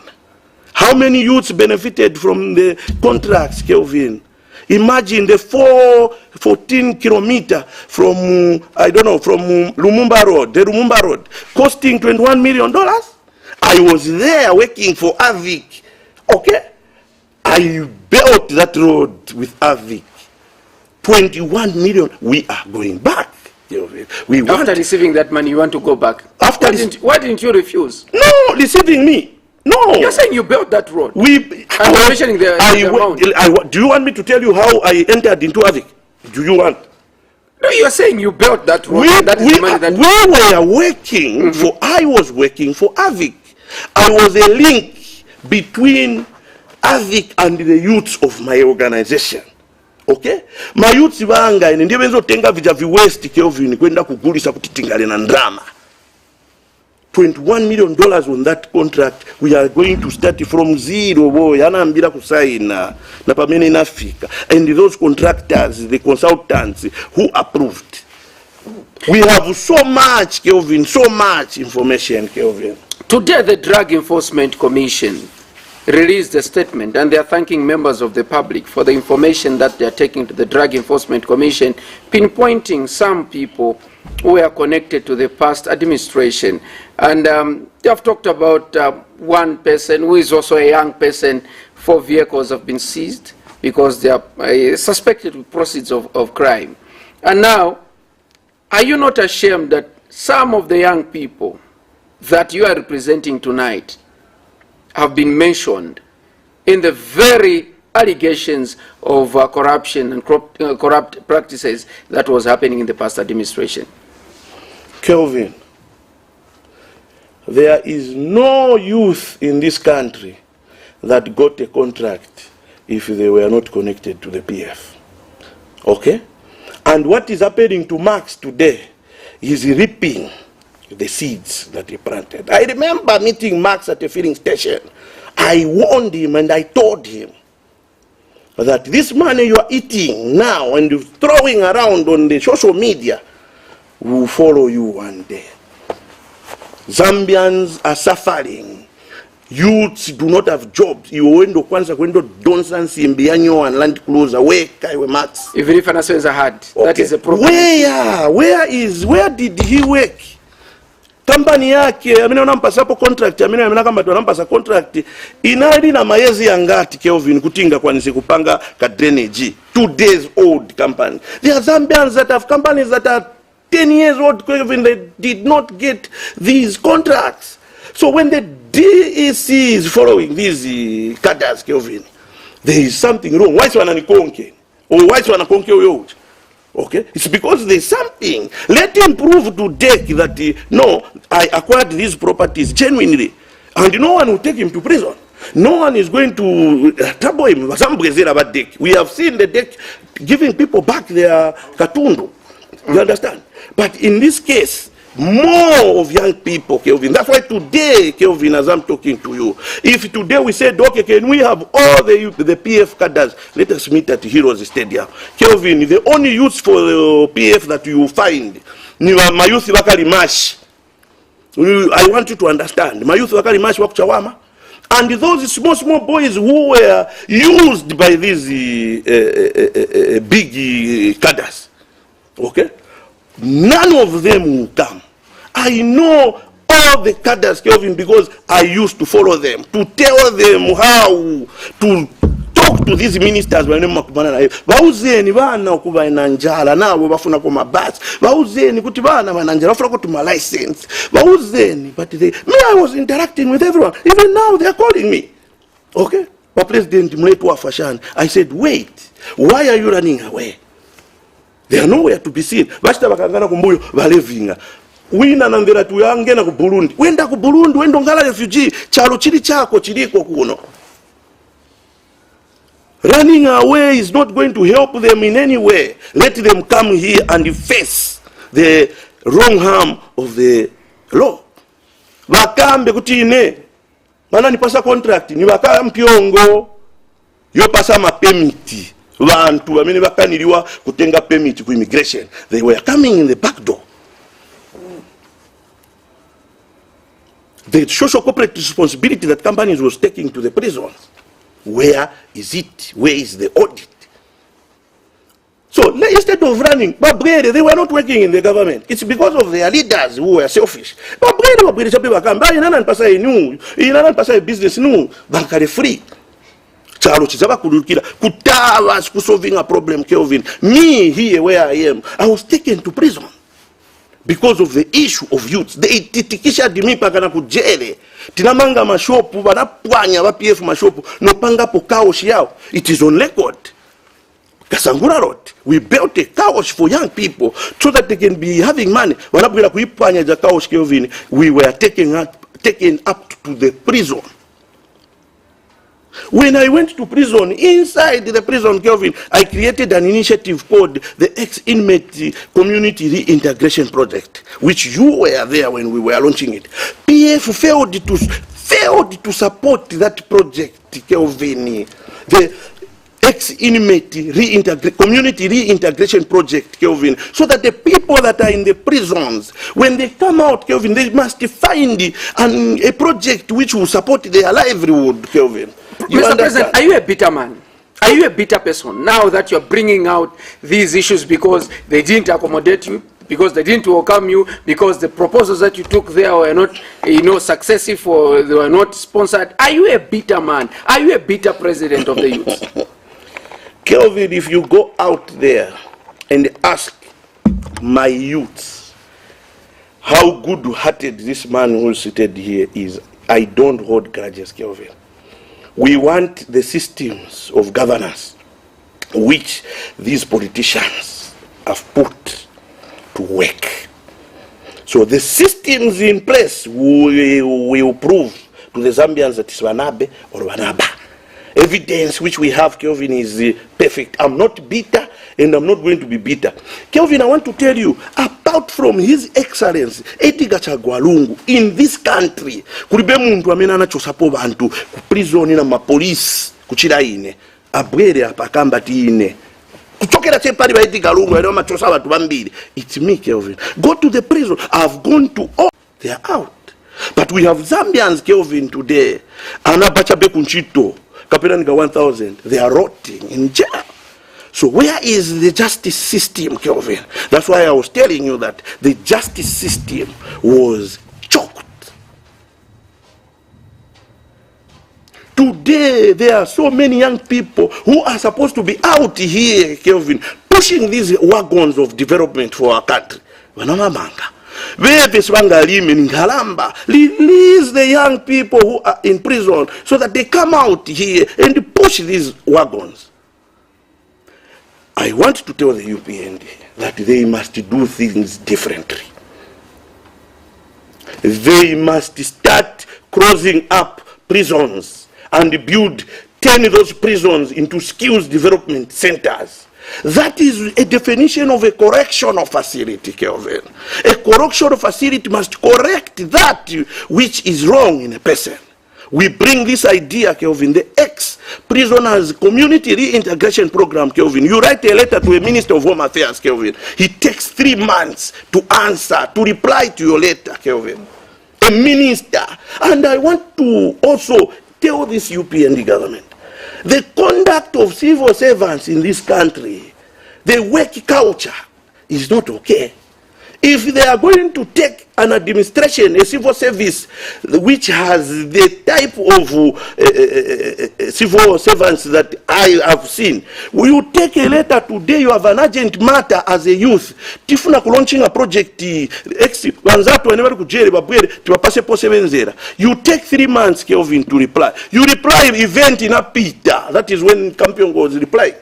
Speaker 2: How many youths benefited from the contracts, Kelvin? Imagine the 14 kilometer from, I don't know, from Lumumba Road, the Lumumba Road, costing $21 million. I was there working for AVIC, okay? I built that road with AVIC. 21 million, we are going back. We want,
Speaker 1: after receiving that money, you want to go back?
Speaker 2: After
Speaker 1: why didn't you refuse?
Speaker 2: No, receiving me. No.
Speaker 1: You're saying you built that road.
Speaker 2: I'm
Speaker 1: mentioning the amount.
Speaker 2: Do you want me to tell you how I entered into AVIC? Do you want?
Speaker 1: No, you're saying you built that road.
Speaker 2: We were working for, I was working for AVIC. I was a link between AVIC and the youths of my organization. Okay? My youths banga ndiye benzo tenga vija West Kelvin kwenda kugulisa kuti tingale na drama. $21 million on that contract. We are going to start from zero. Boy, anambira kusaina na pamene in Africa. And those contractors, the consultants who approved. We have so much, Kelvin, so much information, Kelvin.
Speaker 1: Today, the Drug Enforcement Commission released a statement, and they are thanking members of the public for the information that they are taking to the Drug Enforcement Commission, pinpointing some people who are connected to the past administration. And they have talked about one person who is also a young person. 4 vehicles have been seized because they are suspected with proceeds of crime. And now, are you not ashamed that some of the young people that you are representing tonight have been mentioned in the very allegations of corruption and corrupt practices that was happening in the past administration?
Speaker 2: Kelvin, there is no youth in this country that got a contract if they were not connected to the PF. Okay? And what is happening to Max today is reaping the seeds that he planted. I remember meeting Max at a filling station. I warned him and I told him that this money you are eating now and you're throwing around on the social media will follow you one day. Zambians are suffering. Youths do not have jobs. You wendo kwanza kwendo Donson Simbianyo and Land Cruiser. Where Kaiwe Max? Even
Speaker 1: if Anasenza had, okay. That is a problem.
Speaker 2: Where did he work? Company yake, amina unampasa po contract, amina kama tunampasa contract, inali na mayezi yangati Kelvin kutinga kwa nisi kupanga ka drainage. 2 days old company. There are Zambians that have companies that are 10 years old, Kelvin, they did not get these contracts. So when the DEC is following these cadres, Kelvin, there is something wrong. Why is one anikonke? Or why is one anikonke oyo? Okay, it's because there's something. Let him prove to DEC that no, I acquired these properties genuinely, and no one will take him to prison. No one is going to trouble him. We have seen the DEC giving people back their katundu. You understand? But in this case, more of young people, Kelvin. That's why today, Kelvin, as I'm talking to you, if today we said, okay, can we have all the PF cadres, let us meet at Heroes Stadium. Kelvin, the only use for the PF that you will find, my youth wakari mash. I want you to understand. My youth wakari mash wakuchawama. And those small boys who were used by these big cadres, okay? None of them will come. I know all the cadres, Kelvin, because I used to follow them, to tell them how to talk to these ministers. Bauzeni bana okuba enanjala nabo bafuna ko mabats. Bauzeni kuti bana bananjala bafuna ko my license. Bauzeni, but me, I was interacting with everyone. Even now they are calling me. Okay? But President Mletu Afashan, I said, wait, why are you running away? They are nowhere to be seen. Bashita bakangana kumbuyo balevinga. Wina nandera tuyangena ku Burundi. Wenda ku Burundi, wendo ngala refugee. Chalo chili chako chiliko kuno. Running away is not going to help them in any way. Let them come here and face the wrong harm of the law. Bakambe kutine. Mana ni pasa contract. Ni bakampiongo. Yo pasa mapemiti. Bantu amene bakaniriwa kutenga permit ku immigration. They were coming in the back door. The social corporate responsibility that companies was taking to the prisons. Where is it? Where is the audit? So instead of running, they were not working in the government. It's because of their leaders who were selfish. Business free. Solving a problem, Kelvin. Me here where I am, I was taken to prison because of the issue of youths. They titikisha dimi pagana kujele. Tinamanga mashopu, wanapwanya PF mashopu, no panga po kaosh yao. It is on record. Kasangura Road, we built a kaosh for young people so that they can be having money. Wanapwila kuipwanya ja kaosh, Kelvin, we were taken up to the prison. When I went to prison, inside the prison, Kelvin, I created an initiative called the Inmate Community Reintegration Project, which you were there when we were launching it. PF failed to support that project, Kelvin. The Inmate Community Reintegration Project, Kelvin, so that the people that are in the prisons, when they come out, Kelvin, they must find a project which will support their livelihood, Kelvin.
Speaker 1: Mr. President, are you a bitter man? Are you a bitter person now that you're bringing out these issues because they didn't accommodate you, because they didn't welcome you, because the proposals that you took there were not, successive or they were not sponsored? Are you a bitter man? Are you a bitter president of the youth?
Speaker 2: Kelvin, if you go out there and ask my youths how good-hearted this man who is seated here is, I don't hold grudges, Kelvin. We want the systems of governance which these politicians have put to work. So the systems in place will prove to the Zambians that it's Wanabe or Wanaba. Evidence which we have, Kelvin, is perfect. I'm not bitter and I'm not going to be bitter. Kelvin, I want to tell you, apart from His Excellency Edgar Chagwa Lungu, in this country, kuribe muntu amene anachosapo bantu ku prison na ma police kuchira ine abwere apakamba tiine kuchokera chepali ba Edgar Lungu ero machosa bantu bambiri. It's me, Kelvin. Go to the prison. I've gone to all. They are out. But we have Zambians, Kelvin, today. Anabacha bekunchito kapera 1,000. They are rotting in jail. So where is the justice system, Kelvin? That's why I was telling you that the justice system was choked. Today, there are so many young people who are supposed to be out here, Kelvin, pushing these wagons of development for our country. Release the young people who are in prison so that they come out here and push these wagons. I want to tell the UPND that they must do things differently. They must start closing up prisons and build 10 of those prisons into skills development centers. That is a definition of a correctional facility, Kelvin. A correctional facility must correct that which is wrong in a person. We bring this idea, Kelvin, the ex-prisoners community reintegration program, Kelvin. You write a letter to a Minister of Home Affairs, Kelvin. He takes 3 months to answer, to reply to your letter, Kelvin. A minister. And I want to also tell this UPND government, the conduct of civil servants in this country, the work culture is not okay. If they are going to take an administration, a civil service, which has the type of civil servants that I have seen, will you take a letter today, you have an urgent matter as a youth, tifuna launching a project, you take 3 months, Kelvin, to reply. You reply event in a Peter, that is when Campion goes reply.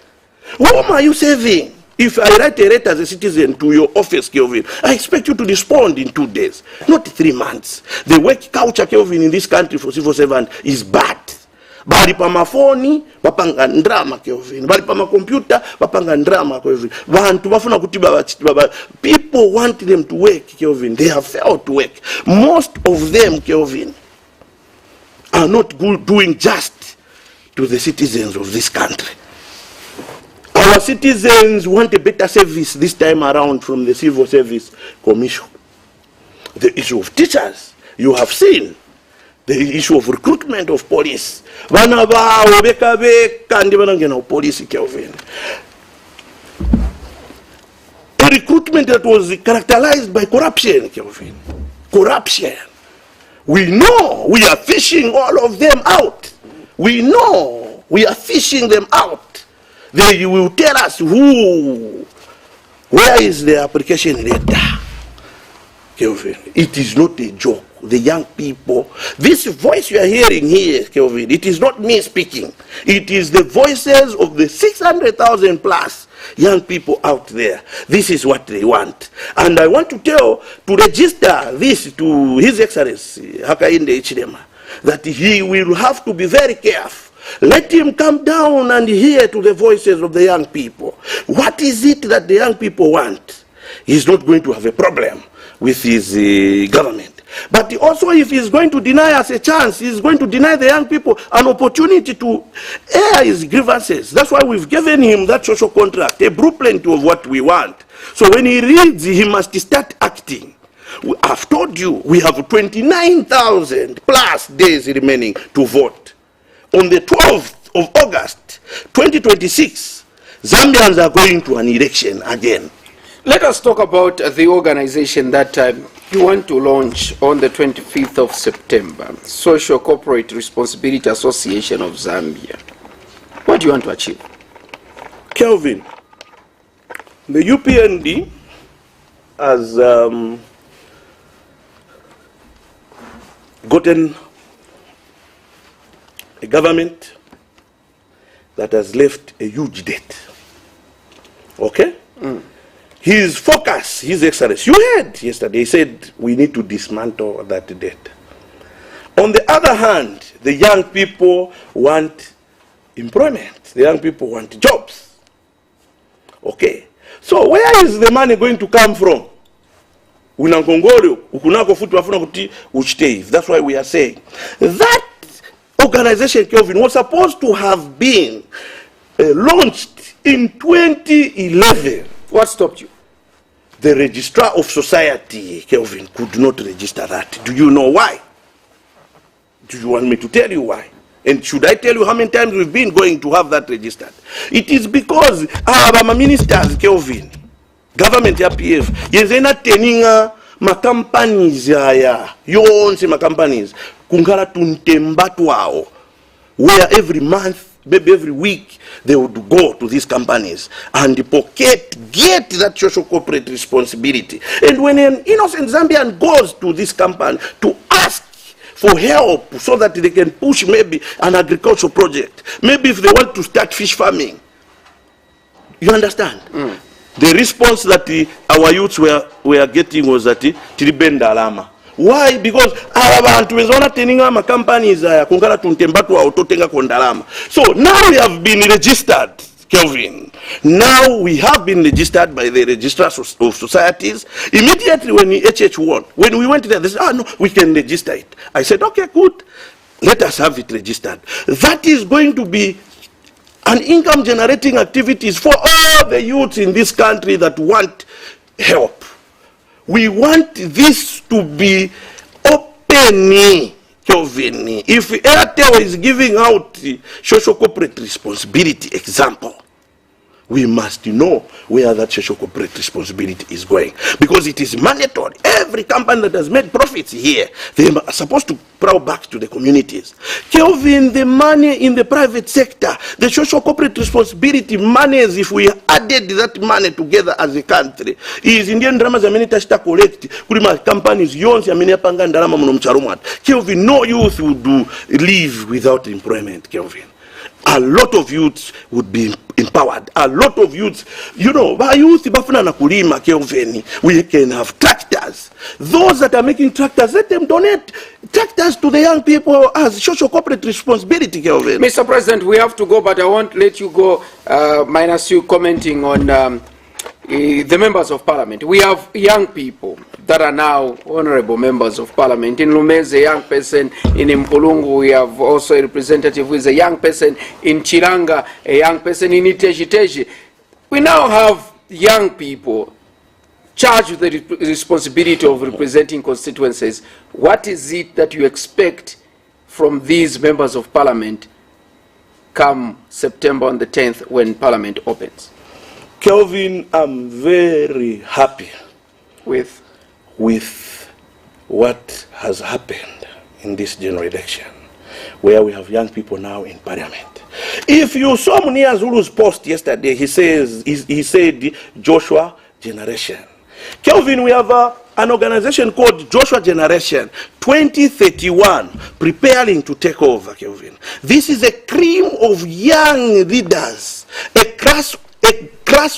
Speaker 2: Whom are you saving? If I write a letter as a citizen to your office, Kelvin, I expect you to respond in 2 days, not 3 months. The work culture, Kelvin, in this country for civil servant is bad. Bali pa mafoni, bapanga ndrama, Kelvin. Bali pa computer, bapanga ndrama, Kelvin. Bantu bafuna kutiba baba. People want them to work, Kelvin. They have failed to work. Most of them, Kelvin, are not doing just to the citizens of this country. Our citizens want a better service this time around from the Civil Service Commission. The issue of teachers, you have seen. The issue of recruitment of police. recruitment that was characterized by corruption, Kelvin. Corruption. We know we are fishing all of them out. We know we are fishing them out. They will tell us where is the application letter. Kelvin, it is not a joke. The young people, this voice you are hearing here, Kelvin, it is not me speaking. It is the voices of the 600,000 plus young people out there. This is what they want. And I want to register this to His Excellency, Hakainde Hichilema, that he will have to be very careful. Let him come down and hear to the voices of the young people. What is it that the young people want? He's not going to have a problem with his government. But also, if he's going to deny us a chance, he's going to deny the young people an opportunity to air his grievances. That's why we've given him that social contract, a blueprint of what we want. So when he reads, he must start acting. I've told you, we have 29,000 plus days remaining to vote. On the 12th of August, 2026, Zambians are going to an election again.
Speaker 1: Let us talk about the organization that you want to launch on the 25th of September, Social Corporate Responsibility Association of Zambia. What do you want to achieve?
Speaker 2: Kelvin, the UPND has gotten a government that has left a huge debt. Okay? His focus, His Excellency, you heard yesterday, he said we need to dismantle that debt. On the other hand, the young people want employment. The young people want jobs. Okay. So where is the money going to come from? That's why we are saying that organization, Kelvin, was supposed to have been launched in 2011.
Speaker 1: What stopped you?
Speaker 2: The registrar of society, Kelvin, could not register that. Do you know why? Do you want me to tell you why? And should I tell you how many times we've been going to have that registered? It is because our ministers, Kelvin, government ya PF, yenzena teninga ma companies ya yonse ma companies kungala tuntemba twao, where every month, maybe every week, they would go to these companies and get that social corporate responsibility. And when an innocent Zambian goes to this company to ask for help so that they can push maybe an agricultural project, maybe if they want to start fish farming, you understand? The response that our youths were getting was that tilibenda alama. Why? Because abantu wezona teninga ma companies kungala tuntembatu autotenga kondalama. So now we have been registered, Kelvin. Now we have been registered by the registrars of societies. Immediately when HH1, when we went there, they said, no, we can register it. I said, okay, good. Let us have it registered. That is going to be an income generating activities for all the youths in this country that want help. We want this to be open, Kelvin. If Airtel is giving out social corporate responsibility example, we must know where that social corporate responsibility is going. Because it is mandatory. Every company that has made profits here, they are supposed to plow back to the communities. Kelvin, the money in the private sector, the social corporate responsibility monies, if we added that money together as a country, is Indian dramas ameni tashita collect, kulima companies yonsi ameni apanga ndarama muno mcharumat. Kelvin, no youth would live without employment, Kelvin. A lot of youths would be empowered. A lot of youths, you know, by youth, Kelvin, we can have tractors. Those that are making tractors, let them donate tractors to the young people as social corporate responsibility, Kelvin.
Speaker 1: Mr. President, we have to go, but I won't let you go minus you commenting on the members of parliament. We have young people that are now honorable members of parliament. In Lumezi, a young person. In Mpulungu, we have also a representative who is a young person. In Chiranga, a young person. In Iteji. We now have young people charged with the responsibility of representing constituencies. What is it that you expect from these members of parliament come September on the 10th when parliament opens?
Speaker 2: Kelvin, I'm very happy
Speaker 1: with
Speaker 2: what has happened in this general election, where we have young people now in parliament. If you saw Munia Zulu's post yesterday, he said Joshua Generation. Kelvin, we have an organization called Joshua Generation 2031 preparing to take over, Kelvin. This is a cream of young leaders, a class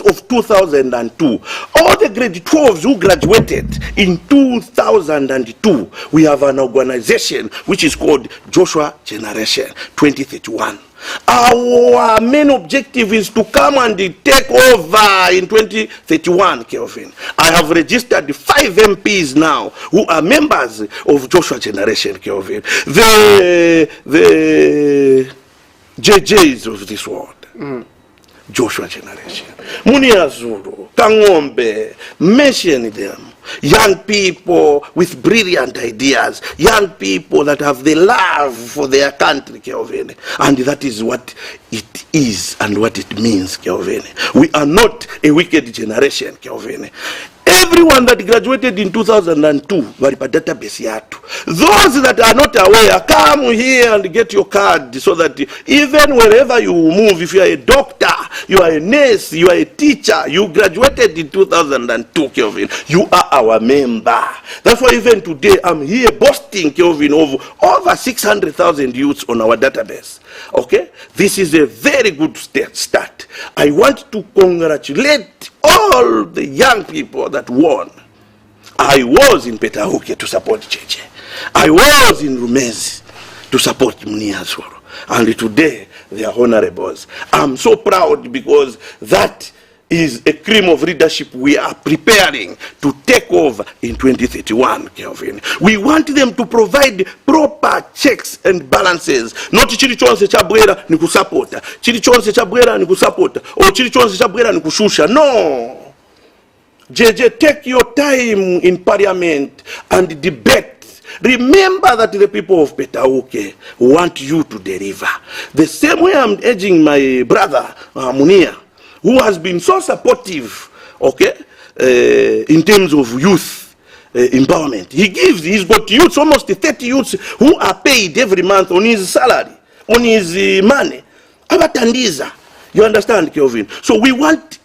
Speaker 2: of 2002. All the grade 12s who graduated in 2002, we have an organization which is called Joshua Generation 2031. Our main objective is to come and take over in 2031, Kelvin. I have registered 5 MPs now who are members of Joshua Generation, Kelvin. The JJs of this world. Joshua Generation. Munia Zulu, Kangombe, mention them. Young people with brilliant ideas, young people that have the love for their country, Kelvin. And that is what it is and what it means, Kelvin. We are not a wicked generation, Kelvin. Everyone that graduated in 2002, walipa database yatu. Those that are not aware, come here and get your card so that even wherever you move, if you are a doctor, you are a nurse, you are a teacher, you graduated in 2002, Kelvin, you are our member. That's why even today I'm here boasting, Kelvin, of over 600,000 youths on our database. Okay? This is a very good start. I want to congratulate all the young people that won. I was in Petauke to support Cheche. I was in Rumezi to support Munia Zulu. And today they are honorables. I'm so proud because that is a cream of leadership we are preparing to take over in 2031, Kelvin. We want them to provide proper checks and balances. Not chili chonse chabwera ni kusapota, chili chonse chabwera ni kusapota, or chili chonse chabwera ni kushusha. No. JJ, take your time in parliament and debate. Remember that the people of Petauke want you to deliver. The same way I'm urging my brother, Munia, who has been so supportive, okay, in terms of youth empowerment. He's got youths, almost 30 youths, who are paid every month on his salary, on his money. Abatandiza. You understand, Kelvin? So we want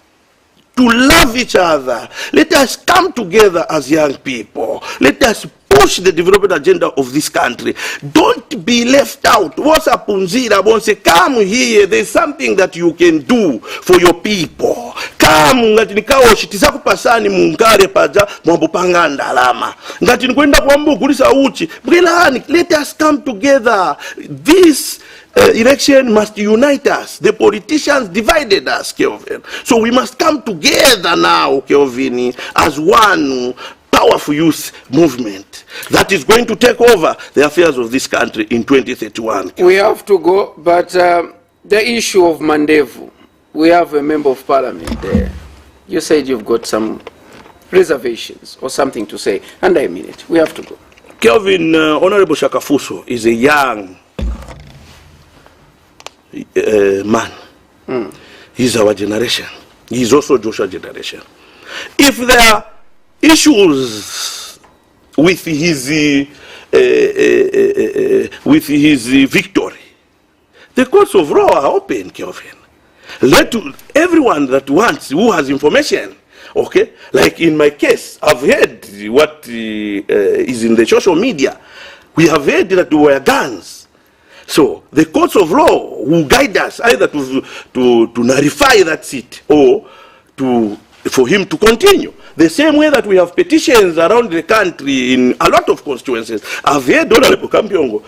Speaker 2: to love each other. Let us come together as young people. Let us push the development agenda of this country. Don't be left out. What's up, Punzira? Say, come here. There's something that you can do for your people. Come, ngati nikawo shitiza kupasani mungare paja mwambupanga ndalama. Ngati nkwenda kwambu kulisa uchi. Let us come together. This election must unite us. The politicians divided us, Kelvin. So we must come together now, Kelvin, as one powerful youth movement that is going to take over the affairs of this country in 2031.
Speaker 1: We have to go, but the issue of Mandevu, we have a member of parliament there. You said you've got some reservations or something to say, and I mean it. We have to go.
Speaker 2: Kelvin, Honorable Shakafuso is a young man. He's our generation. He's also Joshua Generation. If there are issues with his victory, the courts of law are open, Kelvin. Let everyone that wants, who has information, okay, like in my case, I've heard what is in the social media. We have heard that there were guns. So the courts of law will guide us either to nullify that seat or for him to continue. The same way that we have petitions around the country in a lot of constituencies. I've heard Honorable Kampiongo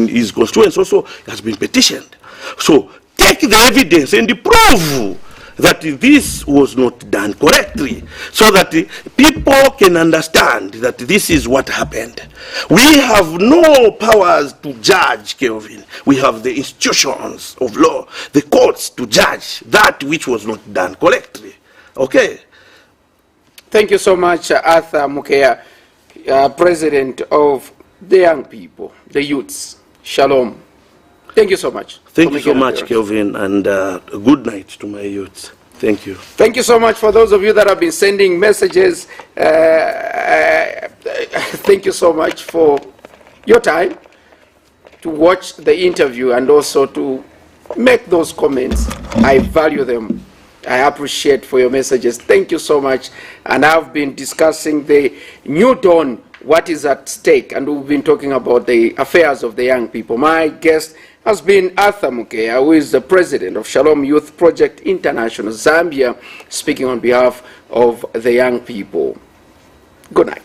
Speaker 2: his constituency also has been petitioned. So take the evidence and prove that this was not done correctly, so that people can understand that this is what happened. We have no powers to judge, Kelvin. We have the institutions of law, the courts, to judge that which was not done correctly. Okay?
Speaker 1: Thank you so much, Arthur Mukeya, President of the young people, the youths. Shalom. Thank you so much.
Speaker 2: Thank you so much, Kelvin, and good night to my youths. Thank you.
Speaker 1: Thank you so much for those of you that have been sending messages. Thank you so much for your time to watch the interview and also to make those comments. I value them. I appreciate for your messages. Thank you so much. And I've been discussing the new dawn, what is at stake, and we've been talking about the affairs of the young people. My guest has been Arthur Mukeya, who is the president of Shalom Youth Project International, Zambia, speaking on behalf of the young people. Good night.